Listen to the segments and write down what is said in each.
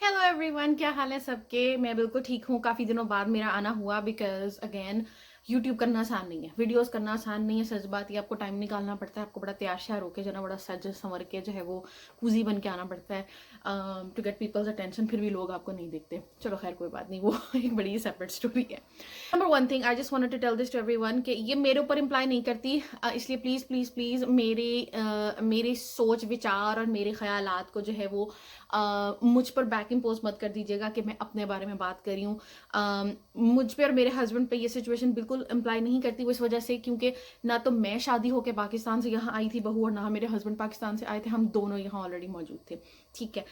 Hello everyone, क्या हाल है सबके। मैं बिल्कुल ठीक हूँ। काफ़ी दिनों बाद मेरा आना हुआ बिकॉज अगेन यूट्यूब करना आसान नहीं है, वीडियोस करना आसान नहीं है। सच बात ये, आपको टाइम निकालना पड़ता है, आपको बड़ा तैयार श्यार होकर जो है ना, बड़ा सज संवर के जो है वो कूजी बन के आना पड़ता है टू गेट पीपल्स अटेंशन। फिर भी लोग आपको नहीं देखते। चलो खैर कोई बात नहीं, वो एक बड़ी सेपरेट स्टोरी है। Number one thing I just wanted to tell this to everyone कि ये मेरे ऊपर इम्प्लाई नहीं करती, इसलिए प्लीज़ प्लीज़ प्लीज़ मेरे सोच विचार और मेरे ख्यालात को जो है वो मुझ पर बैक इम्पोज मत कर दीजिएगा कि मैं अपने बारे में बात कर रही हूँ। मुझ पे और मेरे हस्बैंड पे ये सिचुएशन बिल्कुल इम्प्लाई नहीं करती, वो इस वजह से क्योंकि ना तो मैं शादी होकर पाकिस्तान से यहाँ आई थी बहू, और ना मेरे हस्बैंड पाकिस्तान से आए थे। हम दोनों यहाँ ऑलरेडी मौजूद थे। ठीक है,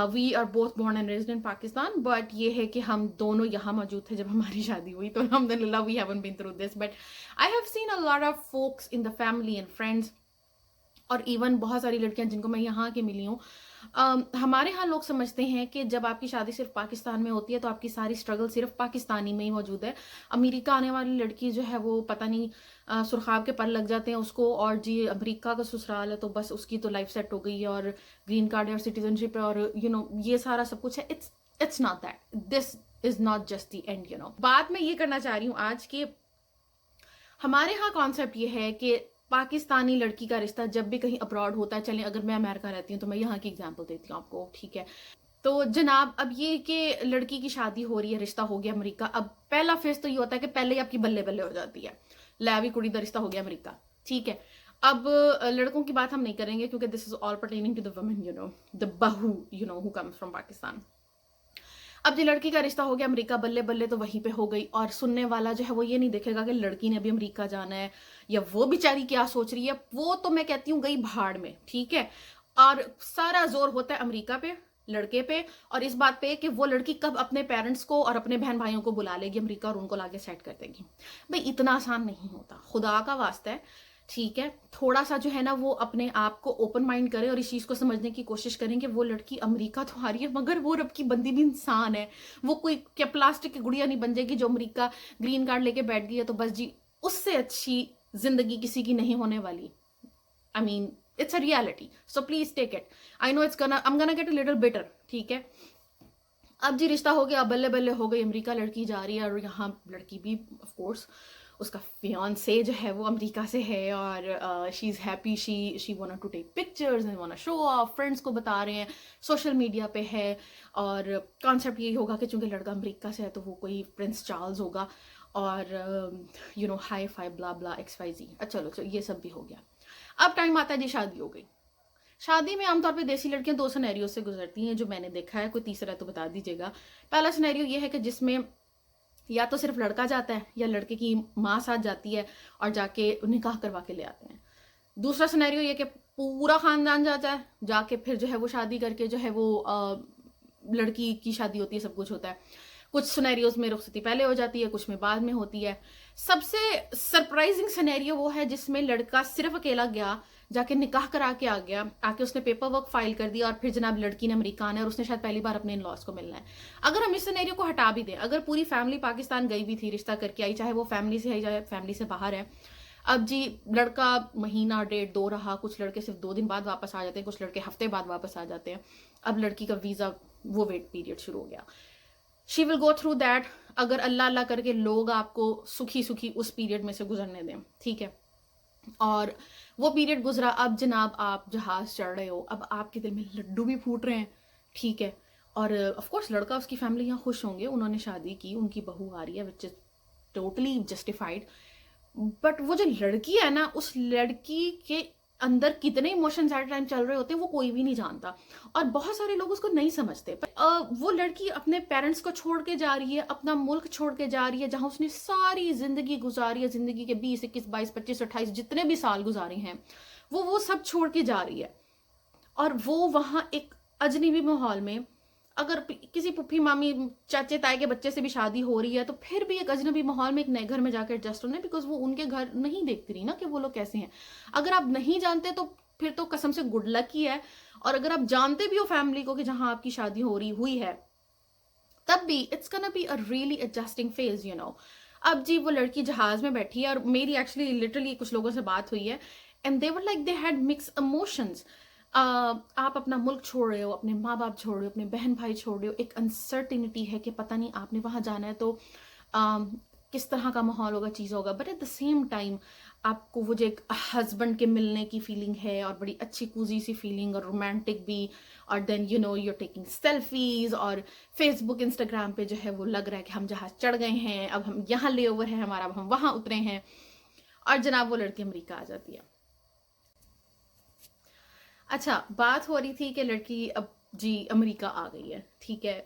we are both born and raised in Pakistan, but ये है कि हम दोनों यहाँ मौजूद थे जब हमारी शादी हुई। तो अल्हम्दुलिल्लाह we haven't been through this, but I have seen a lot of folks in the family and friends, और इवन बहुत सारी लड़कियां जिनको मैं यहाँ की मिली हूँ। हमारे यहाँ लोग समझते हैं कि जब आपकी शादी सिर्फ पाकिस्तान में होती है तो आपकी सारी स्ट्रगल सिर्फ पाकिस्तानी में ही मौजूद है। अमेरिका आने वाली लड़की जो है वो पता नहीं सुरखाब के पर लग जाते हैं उसको, और जी अमेरिका का ससुराल है तो बस उसकी तो लाइफ सेट हो गई है, और ग्रीन कार्ड है और सिटीजनशिप है, और ये सारा सब कुछ है। It's not that, this is not just the end. बात मैं ये करना चाह रही हूँ आज की, हमारे यहाँ कॉन्सेप्ट ये है कि पाकिस्तानी लड़की का रिश्ता जब भी कहीं अब्रॉड होता है, चलें अगर मैं अमेरिका रहती हूँ तो मैं यहाँ की एग्जांपल देती हूँ आपको, ठीक है। तो जनाब अब ये कि लड़की की शादी हो रही है, रिश्ता हो गया अमेरिका। अब पहला फेज तो ये होता है कि पहले ही आपकी बल्ले बल्ले हो जाती है, लैवी कुड़ी का रिश्ता हो गया अमेरिका, ठीक है। अब लड़कों की बात हम नहीं करेंगे क्योंकि this is all pertaining to the women, the bahu who comes from Pakistan. अब जो लड़की का रिश्ता हो गया अमेरिका, बल्ले बल्ले तो वहीं पे हो गई, और सुनने वाला जो है वो ये नहीं देखेगा कि लड़की ने अभी अमेरिका जाना है या वो बेचारी क्या सोच रही है। वो तो मैं कहती हूँ गई भाड़ में, ठीक है। और सारा जोर होता है अमेरिका पे, लड़के पे, और इस बात पे कि वो लड़की कब अपने पेरेंट्स को और अपने बहन भाइयों को बुला लेगी अमेरिका और उनको लाके सेट कर देगी। भाई इतना आसान नहीं होता, खुदा का वास्ता है, ठीक है। थोड़ा सा जो है ना वो अपने आप को ओपन माइंड करें और इस चीज को समझने की कोशिश करें कि वो लड़की अमेरिका तो आ रही है मगर वो रब की बंदी भी इंसान है। वो कोई क्या प्लास्टिक की गुड़िया नहीं बन जाएगी जो अमेरिका ग्रीन कार्ड लेके बैठ गई है तो बस जी उससे अच्छी जिंदगी किसी की नहीं होने वाली। I mean it's a reality, so please take it. I know it's I am gonna get a little bitter, ठीक है। अब जी रिश्ता हो गया, बल्ले बल्ले हो गई, अमेरिका लड़की जा रही है और यहाँ लड़की भी ऑफ कोर्स उसका फियांसे जो है वो अमेरिका से है, और she is happy, she want to take pictures and want show off, friends को बता रहे हैं, सोशल मीडिया पे है। और कॉन्सेप्ट यही होगा कि चूंकि लड़का अमेरिका से है तो वो कोई प्रिंस चार्ल्स होगा, और हाई फाई ब्ला ब्ला एक्स वाई जी। अच्छा चलो ये सब भी हो गया। अब टाइम आता है जी शादी हो गई। शादी में आमतौर पे देसी लड़कियां दो सिनेरियो से गुजरती हैं जो मैंने देखा है, कोई तीसरा तो बता दीजिएगा। पहला सिनेरियो ये है कि जिसमें या तो सिर्फ लड़का जाता है या लड़के की माँ साथ जाती है और जाके निकाह करवा के ले आते हैं। दूसरा सिनेरियो ये कि पूरा खानदान जाता है, जाके फिर जो है वो शादी करके जो है वो लड़की की शादी होती है, सब कुछ होता है। कुछ सिनेरियोज में रुखसती पहले हो जाती है, कुछ में बाद में होती है। सबसे सरप्राइजिंग सिनेरियो वो है जिसमें लड़का सिर्फ अकेला गया, जाके निकाह करा के आ गया, आके उसने पेपर वर्क फाइल कर दिया और फिर जनाब लड़की ने अमेरिका आना है और उसने शायद पहली बार अपने इन लॉज को मिलना है। अगर हम इस सिनेरियो को हटा भी दें, अगर पूरी फैमिली पाकिस्तान गई भी थी, रिश्ता करके आई, चाहे वो फैमिली से है चाहे फैमिली से बाहर है, अब जी लड़का महीना डेढ़ दो रहा, कुछ लड़के सिर्फ 2 दिन बाद वापस आ जाते हैं, कुछ लड़के हफ्ते बाद वापस आ जाते हैं। अब लड़की का वीजा वो वेट पीरियड शुरू हो गया। She will go through that, अगर अल्लाह अल्लाह करके लोग आपको सुखी सुखी उस पीरियड में से गुजरने दें, ठीक है। और वो पीरियड गुजरा, अब जनाब आप जहाज चढ़ रहे हो, अब आपके दिल में लड्डू भी फूट रहे हैं, ठीक है। और ऑफ कोर्स लड़का उसकी फैमिली यहाँ खुश होंगे, उन्होंने शादी की, उनकी बहू आ रही है which is totally justified. But वो जो लड़की है ना, उस लड़की के अंदर कितने इमोशंस एट टाइम चल रहे होते हैं वो कोई भी नहीं जानता, और बहुत सारे लोग उसको नहीं समझते। वो लड़की अपने पेरेंट्स को छोड़ के जा रही है, अपना मुल्क छोड़ के जा रही है जहां उसने सारी जिंदगी गुजारी है, जिंदगी के 20 21 22 25 28 जितने भी साल गुजारे हैं, वो सब छोड़ के जा रही है। और वो वहां एक अजनबी माहौल में, अगर किसी पुप्पी मामी चाचे ताए के बच्चे से भी शादी हो रही है तो फिर भी एक अजनबी माहौल में एक नए घर में जाकर एडजस्ट होना है, बिकॉज वो उनके घर नहीं देखती रही ना कि वो लोग कैसे हैं। अगर आप नहीं जानते तो फिर तो कसम से गुड लक ही है, और अगर आप जानते भी हो फैमिली को कि जहां आपकी शादी हो रही हुई है, तब भी it's gonna be a really adjusting phase. अब जी वो लड़की जहाज में बैठी है, और मेरी एक्चुअली लिटरली कुछ लोगों से बात हुई है, and they were like they had mix emotions. आप अपना मुल्क छोड़ रहे हो, अपने माँ बाप छोड़ रहे हो, अपने बहन भाई छोड़ रहे हो, एक अनसर्टिनिटी है कि पता नहीं आपने वहां जाना है तो अम, किस तरह का माहौल होगा, चीज़ होगा, but at the same time आपको वो जो एक हस्बैंड के मिलने की फीलिंग है और बड़ी अच्छी कूजी सी फीलिंग और रोमांटिक भी, और then you know you're taking selfies और फेसबुक इंस्टाग्राम पे जो है वो लग रहा है कि हम जहाज चढ़ गए हैं, अब हम यहाँ ले ओवर है हमारा, अब हम वहां उतरे हैं, और जनाब वो लड़की अमेरिका आ जाती है। अच्छा, बात हो रही थी कि लड़की अब जी अमेरिका आ गई है, ठीक है।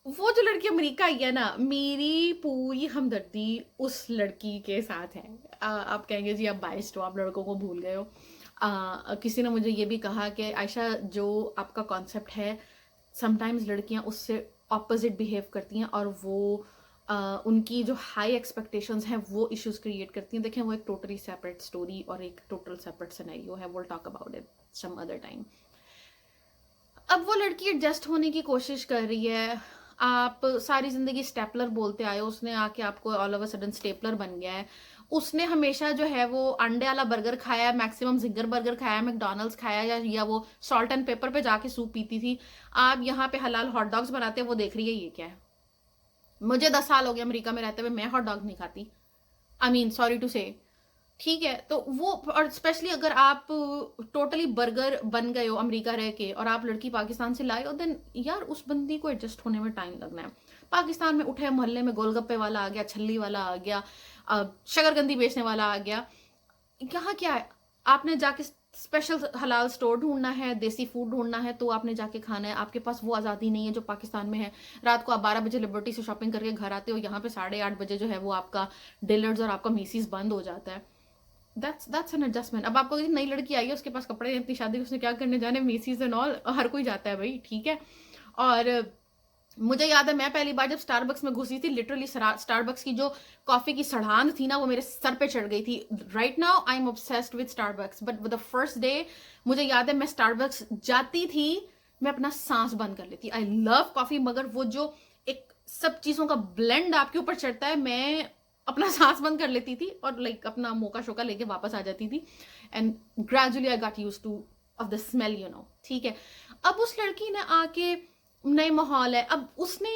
वो जो लड़की अमेरिका आई है ना, मेरी पूरी हमदर्दी उस लड़की के साथ है। आप कहेंगे जी आप बाइस्ड हो, आप लड़कों को भूल गए हो। किसी ने मुझे ये भी कहा कि आयशा जो आपका कॉन्सेप्ट है, समटाइम्स लड़कियां उससे ऑपोजिट बिहेव करती हैं और वो उनकी जो हाई एक्सपेक्टेशंस हैं वो इश्यूज क्रिएट करती हैं। देखें वो एक टोटली सेपरेट स्टोरी और एक टोटल सेपरेट सिनेरियो है, will talk about it some other time. अब वो लड़की एडजस्ट होने की कोशिश कर रही है। आप सारी जिंदगी स्टेपलर बोलते आए हो, उसने आके आपको all of a sudden stapler बन गया है। उसने हमेशा जो है वो अंडे वाला बर्गर खाया, मैक्सिमम जिंगर बर्गर खाया, मैकडोनल्ड्स खाया, या वो सॉल्ट एंड पेपर पे जाके सूप पीती थी। आप यहाँ पे हलाल हॉट डॉग्स बनाते हैं, वो देख रही है ये क्या है। मुझे 10 साल हो गए अमेरिका में रहते हुए, मैं हॉट डॉग नहीं खाती। आई मीन सॉरी टू से, ठीक है। तो वो, और स्पेशली अगर आप टोटली बर्गर बन गए हो अमेरिका रह के और आप लड़की पाकिस्तान से लाए हो, देन यार उस बंदी को एडजस्ट होने में टाइम लगना है। पाकिस्तान में उठे मोहल्ले में गोलगप्पे वाला आ गया, छल्ली वाला आ गया, शकरकंदी बेचने वाला आ गया। यहाँ क्या है, आपने जाके स्पेशल हलाल स्टोर ढूंढना है, देसी फूड ढूंढना है तो आपने जाके खाना है। आपके पास वो आज़ादी नहीं है जो पाकिस्तान में है। रात को आप 12 बजे लिबर्टी से शॉपिंग करके घर आते हो, यहाँ पे 8:30 बजे जो है वो आपका डिलर्स और आपका मीसीज बंद हो जाता है। That's an adjustment. अब आपको नई लड़की आई है, उसके पास कपड़े, इतनी शादी उसने क्या करने जाने, मीसीज एंड ऑल, हर कोई जाता है भाई, ठीक है। और मुझे याद है मैं पहली बार जब स्टारबक्स में घुसी थी, लिटरली स्टारबक्स की जो कॉफी की सड़ान थी ना वो मेरे सर पे चढ़ गई थी। Right now I am obsessed with Starbucks, but the first day मुझे याद है मैं स्टारबक्स जाती थी, मैं अपना सांस बंद कर लेती। आई लव कॉफी, मगर वो जो एक सब चीजों का ब्लेंड आपके ऊपर चढ़ता है, मैं अपना सांस बंद कर लेती थी और लाइक अपना मौका शोका लेके वापस आ जाती थी। And gradually I got used two of the smell, you know, ठीक है। अब उस लड़की ने आके, नए माहौल है, अब उसने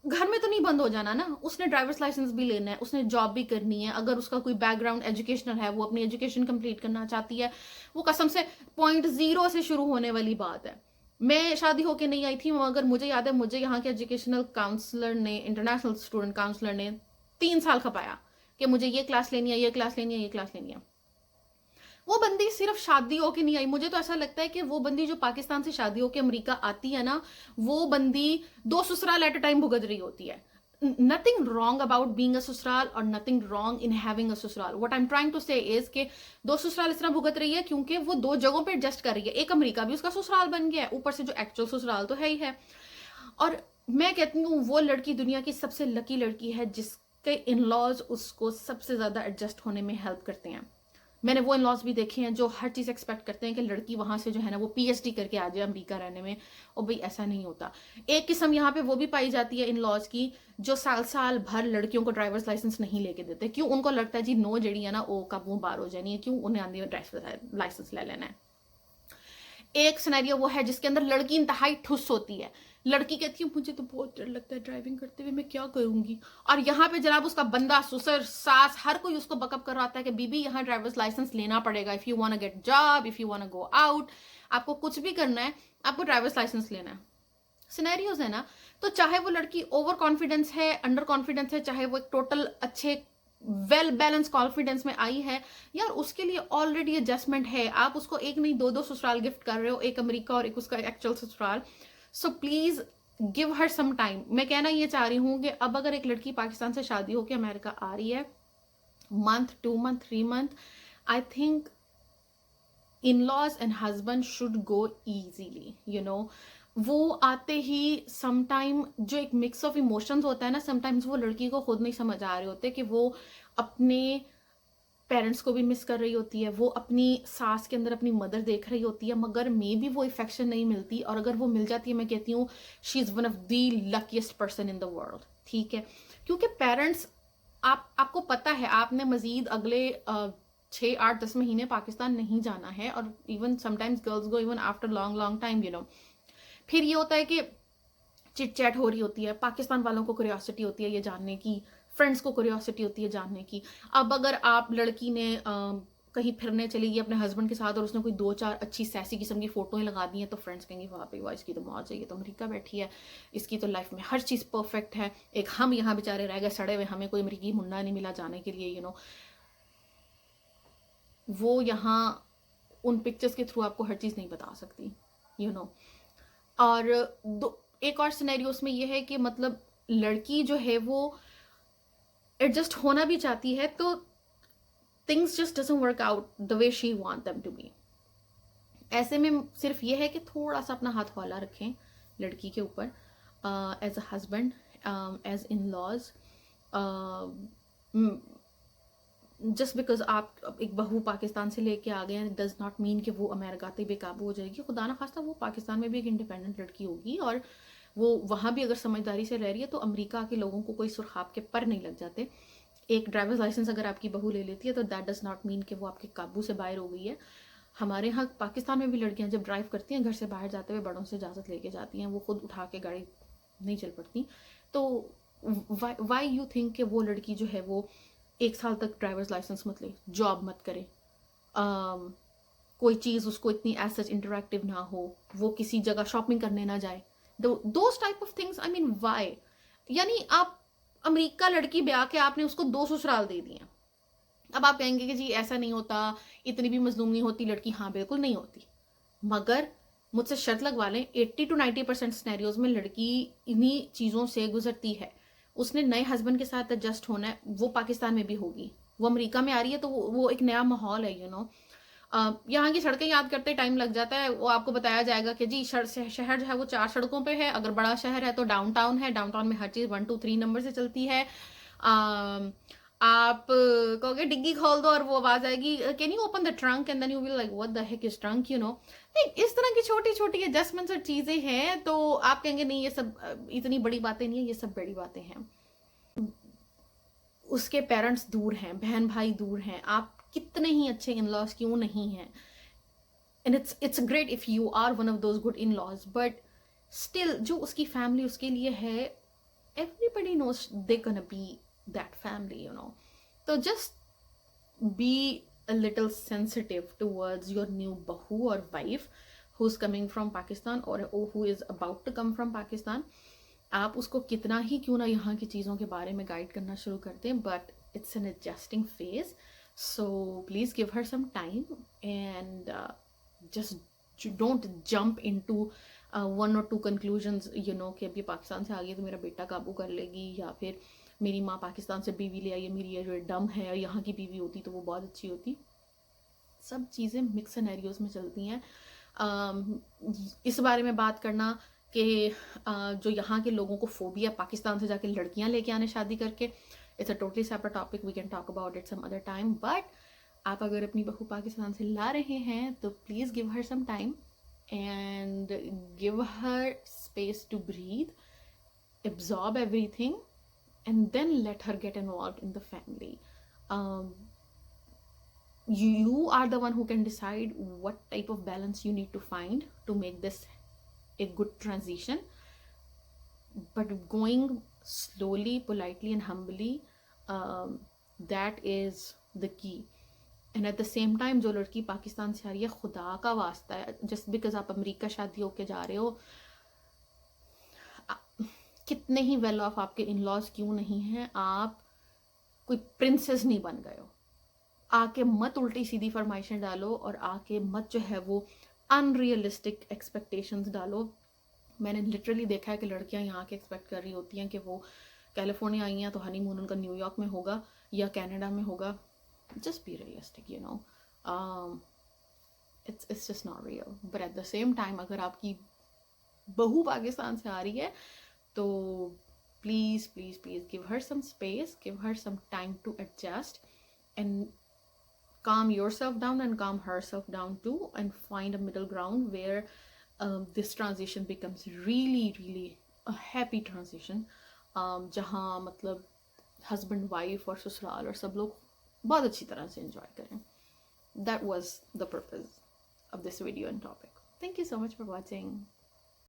घर में तो नहीं बंद हो जाना ना, उसने ड्राइवर्स लाइसेंस भी लेना है, उसने जॉब भी करनी है। अगर उसका कोई बैकग्राउंड एजुकेशनल है, वो अपनी एजुकेशन कंप्लीट करना चाहती है, वो कसम से .0 से शुरू होने वाली बात है। मैं शादी होके नहीं आई थी, मगर मुझे याद है मुझे यहाँ के एजुकेशनल काउंसलर ने, इंटरनेशनल स्टूडेंट काउंसलर ने 3 साल खपाया कि मुझे ये क्लास लेनी है, ये क्लास लेनी है, ये क्लास लेनी है। वो बंदी सिर्फ शादी होके नहीं आई। मुझे तो ऐसा लगता है कि वो बंदी जो पाकिस्तान से शादी होके अमेरिका आती है ना, वो बंदी 2 ससुराल एट अ टाइम भुगत रही होती है। Nothing wrong about being a ससुराल और nothing wrong in having a ससुराल। What I am trying to say is के 2 ससुराल इस तरह भुगत रही है क्योंकि वो 2 जगहों पे एडजस्ट कर रही है। एक अमेरिका भी उसका ससुराल बन गया है, ऊपर से जो एक्चुअल ससुराल तो है ही है। और मैं कहती हूँ वो लड़की दुनिया की सबसे लकी लड़की है जिसके इन लॉज उसको सबसे ज्यादा एडजस्ट होने में हेल्प करते हैं। मैंने वो इन लॉज भी देखे हैं जो हर चीज़ एक्सपेक्ट करते हैं कि लड़की वहां से जो है ना वो पीएचडी करके आ जाए अमेरिका रहने में, और भाई ऐसा नहीं होता। एक किस्म यहाँ पे वो भी पाई जाती है इन लॉज की, जो साल साल भर लड़कियों को ड्राइवर्स लाइसेंस नहीं लेके देते। क्यों? उनको लगता है जी नो जड़ी है ना वो कब वो बार हो जानी है, क्यों उन्हें आंधी ड्राइवर्स लाइसेंस ले लेना है। एक सिनेरियो वो है जिसके अंदर लड़की इंतहाई ठुस होती है। लड़की कहती है मुझे तो बहुत डर लगता है ड्राइविंग करते हुए, मैं क्या करूंगी। और यहाँ पे जनाब उसका बंदा, ससुर, सास, हर कोई उसको बकअप कर रहा है कि बीबी यहाँ ड्राइवर्स लाइसेंस लेना पड़ेगा। If you want get job, if you want go out, आपको कुछ भी करना है, आपको ड्राइवर्स लाइसेंस लेना है। सिनेरियोज है ना। तो चाहे वो लड़की ओवर कॉन्फिडेंस है, अंडर कॉन्फिडेंस है, चाहे वो एक टोटल अच्छे वेल बैलेंस कॉन्फिडेंस में आई है, यार उसके लिए ऑलरेडी एडजस्टमेंट है। आप उसको एक नहीं 2 ससुराल गिफ्ट कर रहे हो, एक अमेरिका और एक उसका एक्चुअल ससुराल। So please give her some time. मैं कहना ये चाह रही हूँ कि अब अगर एक लड़की पाकिस्तान से शादी होकर अमेरिका आ रही है, month 2 month 3 month, I think in-laws and husband should go easily, you know। वो आते ही समटाइम जो एक मिक्स ऑफ इमोशंस होता है ना, समटाइम्स वो लड़की को खुद नहीं समझ आ रहे होते कि वो अपने पेरेंट्स को भी मिस कर रही होती है, वो अपनी सास के अंदर अपनी मदर देख रही होती है, मगर मे भी वो इफेक्शन नहीं मिलती। और अगर वो मिल जाती है, मैं कहती हूँ she is one of the luckiest person in the world, ठीक है। क्योंकि पेरेंट्स, आपको पता है, आपने मजीद अगले 6, 8, 10 महीने पाकिस्तान नहीं जाना है, और even sometimes girls go even after long long time, फिर ये होता है कि चिट चैट हो रही होती है, पाकिस्तान वालों को क्यूरियोसिटी होती है ये जानने की, फ्रेंड्स को क्यूरियोसिटी होती है जानने की। अब अगर आप लड़की ने कहीं फिरने चली गई अपने हस्बैंड के साथ और उसने कोई 2-4 अच्छी सैसी किस्म की फोटोएं लगा दी हैं, तो फ्रेंड्स कहेंगे वाह भाई वाह, इसकी तो मौज है, ये तो अमेरिका बैठी है, इसकी तो लाइफ में हर चीज़ परफेक्ट है, एक हम यहाँ बेचारे रह गए सड़े हुए, हमें कोई अमरीकी मुंडा नहीं मिला जाने के लिए, वो यहाँ उन पिक्चर्स के थ्रू आपको हर चीज़ नहीं बता सकती, और एक और सिनेरियोस में ये है कि मतलब लड़की जो है वो एडजस्ट होना भी चाहती है, तो things just doesn't work out the way she want them to be. ऐसे में सिर्फ ये है कि थोड़ा सा अपना हाथ हौला रखें लड़की के ऊपर, as a husband, as in laws. Just because आप एक बहू पाकिस्तान से लेके आ गए हैं डज नॉट मीन कि वो अमेरिका पे बेकाबू हो जाएगी। खुदा ना खास्ता वो पाकिस्तान में भी एक इंडिपेंडेंट लड़की होगी, और वो वहाँ भी अगर समझदारी से रह रही है तो अमेरिका के लोगों को कोई सुरखाब के पर नहीं लग जाते। एक ड्राइवर्स लाइसेंस अगर आपकी बहू ले लेती है तो दैट डज नॉट मीन कि वो आपके काबू से बाहर हो गई है। हमारे यहाँ पाकिस्तान में भी लड़कियां जब ड्राइव करती हैं घर से बाहर जाते हुए बड़ों से इजाज़त लेके जाती हैं, वो खुद उठा के गाड़ी नहीं चल पड़ती। तो वाई यू थिंक कि वो लड़की जो है वो 1 साल तक ड्राइवर्स लाइसेंस मत ले, जॉब मत करे, कोई चीज़ उसको इतनी एज सच इंटरेक्टिव ना हो, वो किसी जगह शॉपिंग करने ना जाए, those type of things, I mean why? यानी आप अमेरिका लड़की ब्याह के आपने उसको 2 ससुराल दे दिए। अब आप कहेंगे कि जी ऐसा नहीं होता, इतनी भी मजलूम नहीं होती लड़की। हाँ बिल्कुल नहीं होती, मगर मुझसे शर्त लगवा लें 80 to 90% स्नैरियोज में लड़की इन्हीं चीज़ों से गुजरती है। उसने नए हस्बैंड के साथ एडजस्ट होना है, वो पाकिस्तान में भी होगी, वो अमेरिका में आ रही है तो वो एक नया माहौल है, यहाँ की सड़कें याद करते टाइम लग जाता है। वो आपको बताया जाएगा कि जी शहर जो है वो 4 सड़कों पे है, अगर बड़ा शहर है तो डाउनटाउन है, डाउनटाउन में हर चीज़ 1 2 3 नंबर से चलती है। आप कहोगे डिग्गी खोल दो और वो आवाज आएगी can you open the trunk, and then you will like what the heck is trunk, इस तरह की छोटी छोटी एडजस्टमेंट्स और चीजें हैं, तो आप कहेंगे नहीं ये सब इतनी बड़ी बातें नहीं है, ये सब बड़ी बातें हैं। उसके पेरेंट्स दूर हैं, बहन भाई दूर हैं, आप कितने ही अच्छे इन लॉज क्यों नहीं हैं, and it's great if you are one of those good in laws, but still जो उसकी फैमिली उसके लिए है, everybody knows they're gonna be that family, So just be a little sensitive towards your new bahu or wife who's coming from Pakistan or who is about to come from Pakistan. आप उसको कितना ही क्यों ना यहाँ की चीज़ों के बारे में गाइड करना शुरू कर दें, but it's an adjusting phase, so please give her some time and just don't jump into 1 or 2 conclusions, कि अभी पाकिस्तान से आ गई तो मेरा बेटा काबू कर लेगी, या फिर मेरी माँ पाकिस्तान से बीवी ले आई है, मेरी ये डम है, और यहाँ की बीवी होती तो वो बहुत अच्छी होती। सब चीज़ें मिक्स सिनेरियोज में चलती हैं। इस बारे में बात करना कि जो यहाँ के लोगों को फोबिया पाकिस्तान से जाके लड़कियाँ लेके आने शादी करके, it's a totally separate topic, we can talk about it some other time. But आप अगर अपनी बहू पाकिस्तान से ला रहे हैं तो please give her some time and give her space to breathe, absorb everything, and then let her get involved in the family. You are the one who can decide what type of balance you need to find to make this a good transition, but going slowly, politely and humbly, that is the key. And at the same time जो लड़की पाकिस्तान से आ रही है, खुदा का वास्ता है, just because आप अमेरिका शादी होके जा रहे हो, कितने ही वेल ऑफ आपके इन लॉज क्यों नहीं हैं, आप कोई प्रिंसेस नहीं बन गए हो। आके मत उल्टी सीधी फरमाइशें डालो, और आके मत जो है वो अनरियलिस्टिक एक्सपेक्टेशंस डालो। मैंने लिटरली देखा है कि लड़कियां यहाँ के एक्सपेक्ट कर रही होती हैं कि वो कैलिफोर्निया आई हैं तो हनीमून उनका न्यूयॉर्क में होगा या कनाडा में होगा। Just be realistic, it's just not real. But at the same time, अगर आपकी बहू पाकिस्तान से आ रही है तो please give her some space, give her some time to adjust and calm yourself down and calm herself down too, and find a middle ground where this transition becomes really a happy transition, जहाँ मतलब husband wife और ससुराल और सब लोग बहुत अच्छी तरह से एंजॉय करें। that was the purpose of this video and topic. Thank you so much for watching.